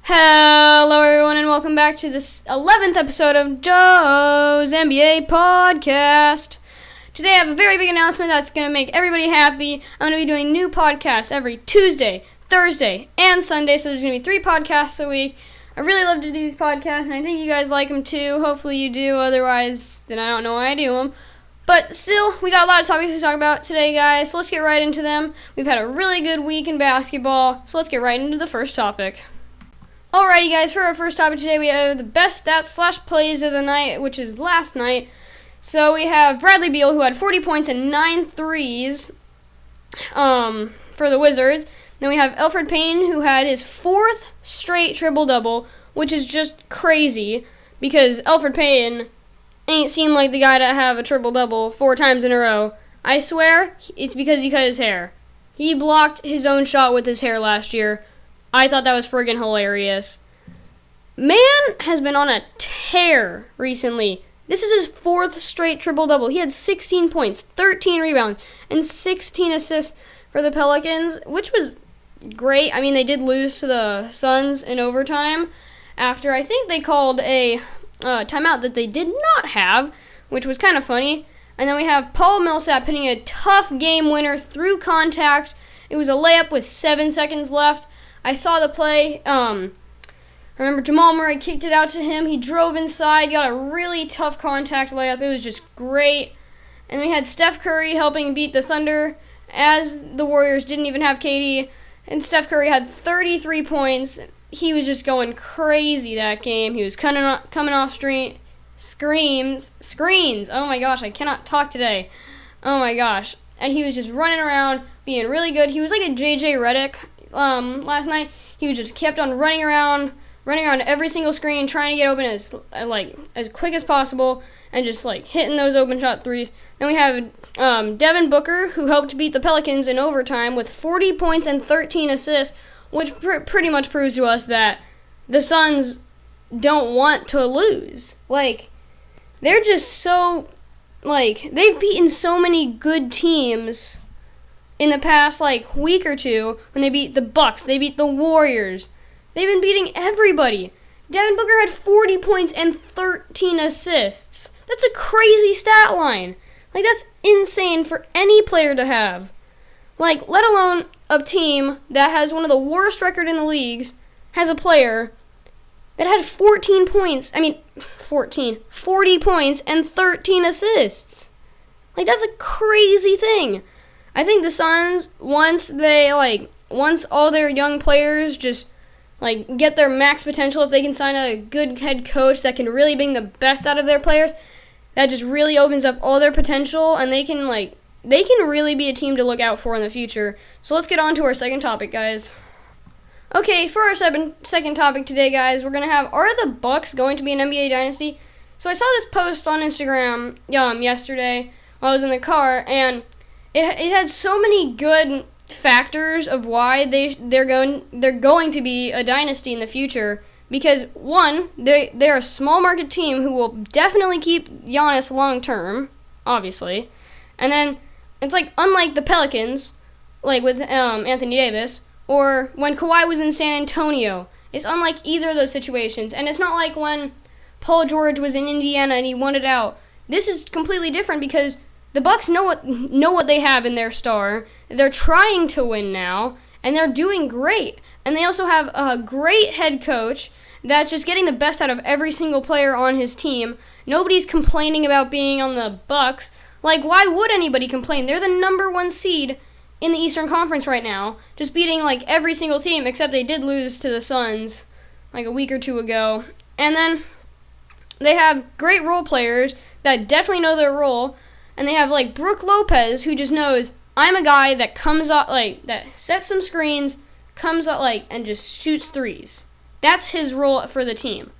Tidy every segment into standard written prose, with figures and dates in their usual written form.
Hello everyone and welcome back to this 11th episode of Joe's NBA Podcast. Today I have a very big announcement that's going to make everybody happy. I'm going to be doing new podcasts every Tuesday, Thursday, and Sunday, so there's going to be 3 podcasts a week. I really love to do these podcasts and I think you guys like them too. Hopefully you do, otherwise then I don't know why I do them. But still, we got a lot of topics to talk about today, guys, so let's get right into them. We've had a really good week in basketball, so let's get right into the first topic. Alrighty guys, for our first topic today, we have the best stats/plays of the night, which is last night. So we have Bradley Beal, who had 40 points and 9 threes for the Wizards. Then we have Elfrid Payton, who had his 4th straight triple-double, which is just crazy, because Elfrid Payton ain't seemed like the guy to have a triple-double 4 times in a row. I swear, it's because he cut his hair. He blocked his own shot with his hair last year. I thought that was friggin' hilarious. Man has been on a tear recently. This is his 4th straight triple-double. He had 16 points, 13 rebounds, and 16 assists for the Pelicans, which was great. I mean, they did lose to the Suns in overtime after I think they called a timeout that they did not have, which was kind of funny. And then we have Paul Millsap hitting a tough game winner through contact. It was a layup with 7 seconds left. I saw the play. I remember Jamal Murray kicked it out to him. He drove inside, got a really tough contact layup. It was just great. And we had Steph Curry helping beat the Thunder as the Warriors didn't even have KD. And Steph Curry had 33 points. He was just going crazy that game. He was coming off screens. Oh my gosh, I cannot talk today. Oh my gosh. And he was just running around, being really good. He was like a JJ Redick. Last night, he just kept on running around every single screen, trying to get open as quick as possible, and just hitting those open shot threes. Then we have Devin Booker, who helped beat the Pelicans in overtime with 40 points and 13 assists, which pretty much proves to us that the Suns don't want to lose. They're just so they've beaten so many good teams in the past week or two. When they beat the Bucks, they beat the Warriors. They've been beating everybody. Devin Booker had 40 points and 13 assists. That's a crazy stat line. That's insane for any player to have. Let alone a team that has one of the worst record in the leagues has a player that had 40 points and 13 assists. That's a crazy thing. I think the Suns, once all their young players just get their max potential, if they can sign a good head coach that can really bring the best out of their players, that just really opens up all their potential, and they can really be a team to look out for in the future. So let's get on to our second topic, guys. Okay, for our second topic today, guys, we're gonna have, are the Bucks going to be an NBA dynasty? So I saw this post on Instagram yesterday while I was in the car, and it had so many good factors of why they're going to be a dynasty in the future. Because one, they're a small market team who will definitely keep Giannis long term, obviously, and then it's unlike the Pelicans, with Anthony Davis, or when Kawhi was in San Antonio. It's unlike either of those situations, and it's not like when Paul George was in Indiana and he wanted out. This is completely different because the Bucks know what they have in their star. They're trying to win now, and they're doing great. And they also have a great head coach that's just getting the best out of every single player on his team. Nobody's complaining about being on the Bucks. Why would anybody complain? They're the number 1 seed in the Eastern Conference right now, just beating every single team, except they did lose to the Suns a week or 2 ago. And then they have great role players that definitely know their role. And they have Brook Lopez, who just knows, I'm a guy that comes up that sets some screens, comes up and just shoots threes. That's his role for the team.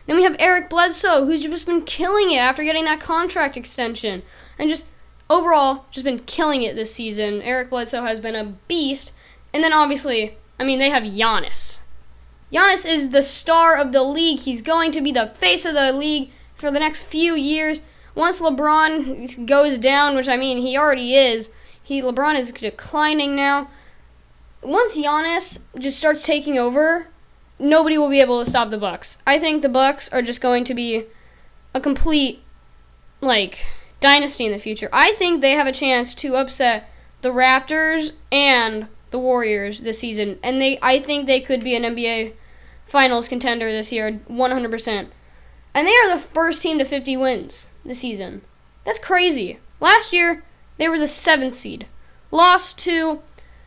Then we have Eric Bledsoe, who's just been killing it after getting that contract extension, and just overall just been killing it this season. Eric Bledsoe has been a beast. And then obviously, they have Giannis. Giannis is the star of the league. He's going to be the face of the league for the next few years. Once LeBron goes down, which he already is, LeBron is declining now. Once Giannis just starts taking over, nobody will be able to stop the Bucks. I think the Bucks are just going to be a complete, dynasty in the future. I think they have a chance to upset the Raptors and the Warriors this season, and I think they could be an NBA Finals contender this year, 100%. And they are the first team to 50 wins this season. That's crazy. Last year, they were the 7th seed. Lost to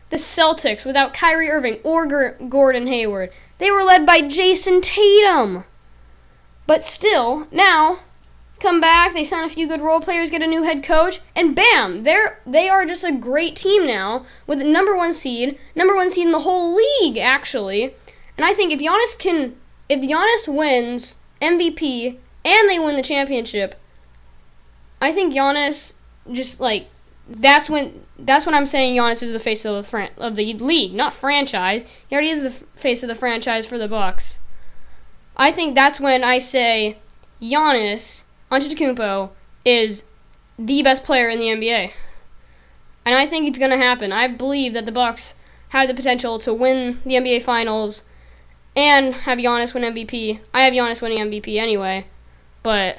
the Celtics without Kyrie Irving or Gordon Hayward. They were led by Jason Tatum. But still, now, come back, they sign a few good role players, get a new head coach, and bam, they are just a great team now with the number one seed in the whole league, actually. And I think if Giannis wins MVP and they win the championship, I think Giannis that's when I'm saying Giannis is the face of the league, not franchise. He already is the face of the franchise for the Bucks. I think that's when I say Giannis Antetokounmpo is the best player in the NBA. And I think it's going to happen. I believe that the Bucks have the potential to win the NBA Finals and have Giannis win MVP. I have Giannis winning MVP anyway. But,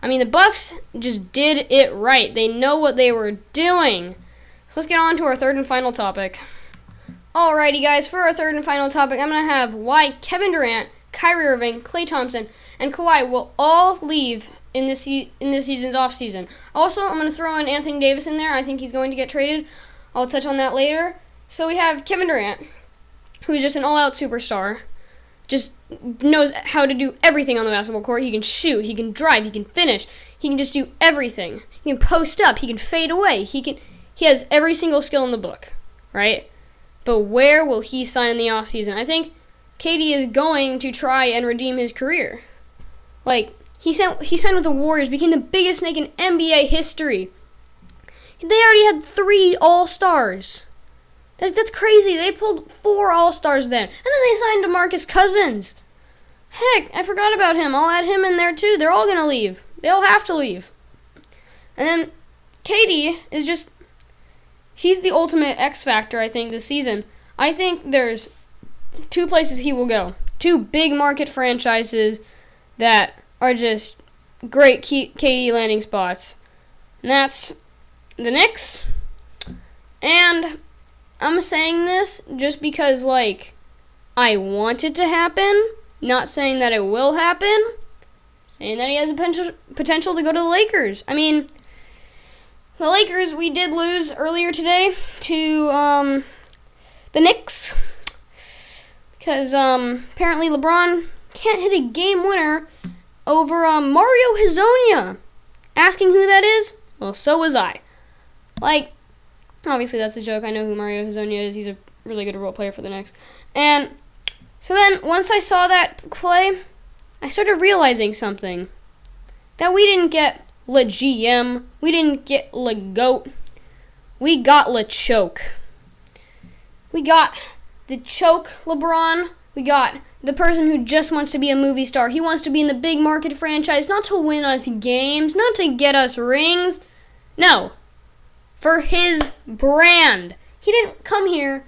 the Bucks just did it right. They know what they were doing. So let's get on to our third and final topic. Alrighty, guys. For our third and final topic, I'm going to have why Kevin Durant, Kyrie Irving, Klay Thompson, and Kawhi will all leave in this season's offseason. Also, I'm going to throw in Anthony Davis in there. I think he's going to get traded. I'll touch on that later. So we have Kevin Durant, who's just an all-out superstar. Just knows how to do everything on the basketball court. He can shoot, he can drive, he can finish. He can just do everything. He can post up, he can fade away. He has every single skill in the book, right? But where will he sign in the offseason? I think KD is going to try and redeem his career. He signed with the Warriors, became the biggest snake in NBA history. They already had 3 All-Stars. That's crazy. They pulled 4 All-Stars then. And then they signed DeMarcus Cousins. Heck, I forgot about him. I'll add him in there too. They're all going to leave. They all have to leave. And then KD is just... he's the ultimate X factor, I think, this season. I think there's 2 places he will go. 2 big market franchises that are just great KD landing spots. And that's the Knicks. And I'm saying this just because, I want it to happen. Not saying that it will happen. Saying that he has a potential to go to the Lakers. The Lakers, we did lose earlier today to the Knicks. Because apparently LeBron can't hit a game winner over Mario Hezonja. Asking who that is? Well, so was I. Obviously that's a joke. I know who Mario Hezonja is. He's a really good role player for the Knicks. And so then once I saw that play, I started realizing something. That we didn't get Le GM. We didn't get Le GOAT. We got Le Choke. We got the choke LeBron. We got the person who just wants to be a movie star. He wants to be in the big market franchise, not to win us games, not to get us rings. No. For his brand. He didn't come here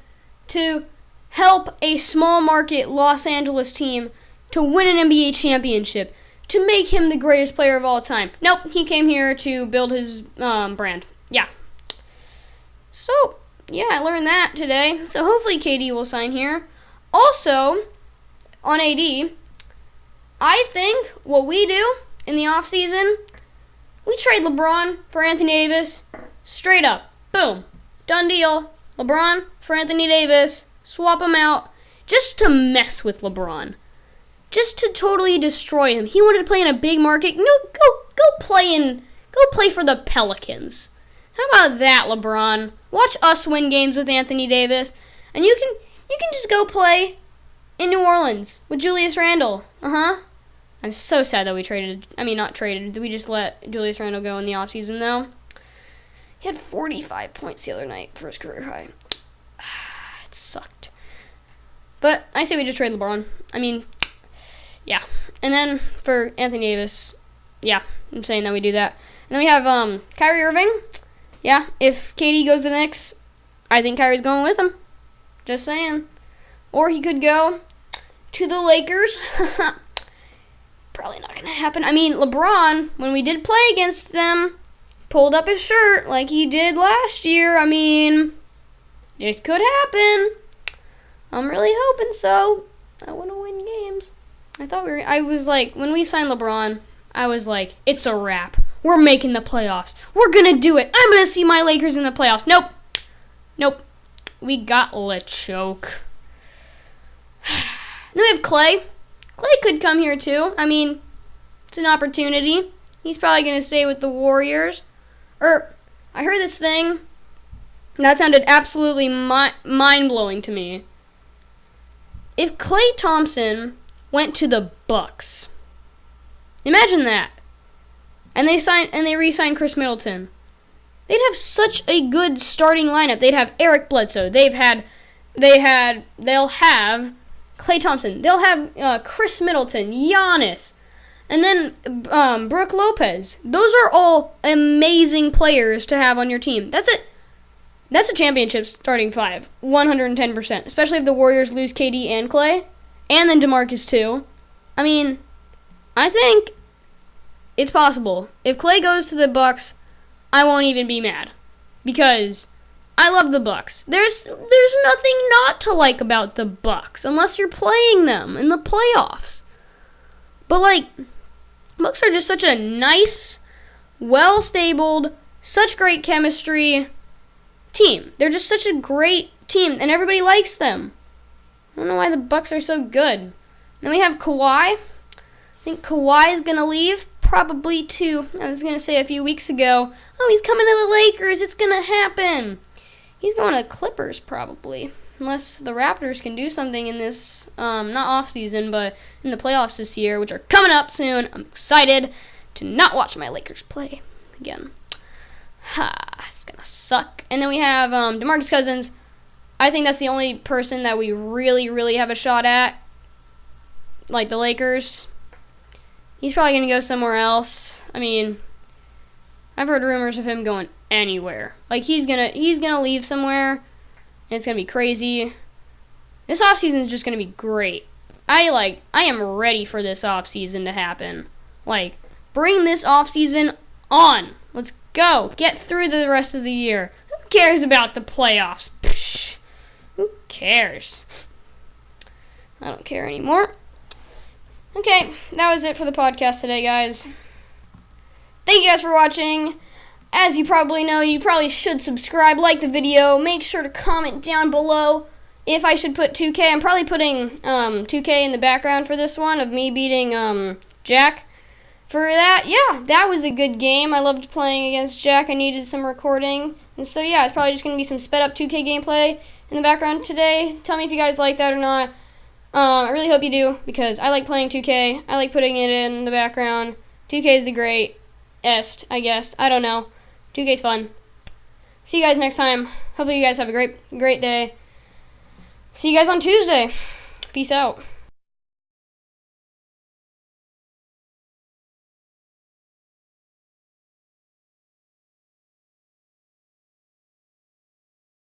to help a small market Los Angeles team to win an NBA championship, to make him the greatest player of all time. Nope, he came here to build his brand. Yeah. So, yeah, I learned that today. So hopefully KD will sign here. Also, on AD, I think what we do in the offseason, we trade LeBron for Anthony Davis. Straight up. Boom. Done deal. LeBron for Anthony Davis. Swap him out. Just to mess with LeBron. Just to totally destroy him. He wanted to play in a big market. No, go play for the Pelicans. How about that, LeBron? Watch us win games with Anthony Davis. And you can just go play in New Orleans with Julius Randle. I'm so sad that we we just let Julius Randle go in the offseason, though. He had 45 points the other night for his career high. It sucked. But I say we just trade LeBron. Yeah. And then for Anthony Davis, yeah, I'm saying that we do that. And then we have Kyrie Irving. Yeah, if KD goes to the Knicks, I think Kyrie's going with him. Just saying. Or he could go to the Lakers. Probably not going to happen. I mean, LeBron, when we did play against them, pulled up his shirt like he did last year. I mean, it could happen. I'm really hoping so. I want to win games. I was like, when we signed LeBron, I was like, it's a wrap. We're making the playoffs. We're going to do it. I'm going to see my Lakers in the playoffs. Nope. We got LeChoke. Then we have Clay. Clay could come here too. I mean, it's an opportunity. He's probably going to stay with the Warriors. I heard this thing. That sounded absolutely mind-blowing to me. If Klay Thompson went to the Bucks, imagine that, and they re-signed Chris Middleton, they'd have such a good starting lineup. They'd have Eric Bledsoe. They'll have Klay Thompson. They'll have Chris Middleton, Giannis, and then Brook Lopez. Those are all amazing players to have on your team. That's it. That's a championship starting five, 110%, especially if the Warriors lose KD and Klay, and then DeMarcus too. I mean, I think it's possible. If Klay goes to the Bucks, I won't even be mad, because I love the Bucks. There's nothing not to like about the Bucks, unless you're playing them in the playoffs. But, Bucks are just such a nice, well-stabled, such great chemistry team. They're just such a great team, and everybody likes them. I don't know why the Bucks are so good. Then we have Kawhi. I think Kawhi is going to leave, probably I was going to say a few weeks ago, he's coming to the Lakers, it's going to happen. He's going to Clippers, probably. Unless the Raptors can do something in this, not off-season, but in the playoffs this year, which are coming up soon. I'm excited to not watch my Lakers play again. It's going to suck. And then we have DeMarcus Cousins. I think that's the only person that we really, really have a shot at. Like the Lakers. He's probably going to go somewhere else. I mean, I've heard rumors of him going anywhere. He's gonna leave somewhere, and it's gonna be crazy. This offseason is just gonna be great. I am ready for this offseason to happen. Bring this offseason on. Let's go. Get through the rest of the year. Who cares about the playoffs? Psh, who cares? I don't care anymore. Okay, that was it for the podcast today, guys. Thank you guys for watching. As you probably know, you probably should subscribe, like the video. Make sure to comment down below if I should put 2K. I'm probably putting 2K in the background for this one of me beating Jack. For that, yeah, that was a good game. I loved playing against Jack. I needed some recording. And so, yeah, it's probably just going to be some sped up 2K gameplay in the background today. Tell me if you guys like that or not. I really hope you do, because I like playing 2K. I like putting it in the background. 2K is the greatest, I guess. I don't know. 2K's fun. See you guys next time. Hopefully you guys have a great day. See you guys on Tuesday. Peace out.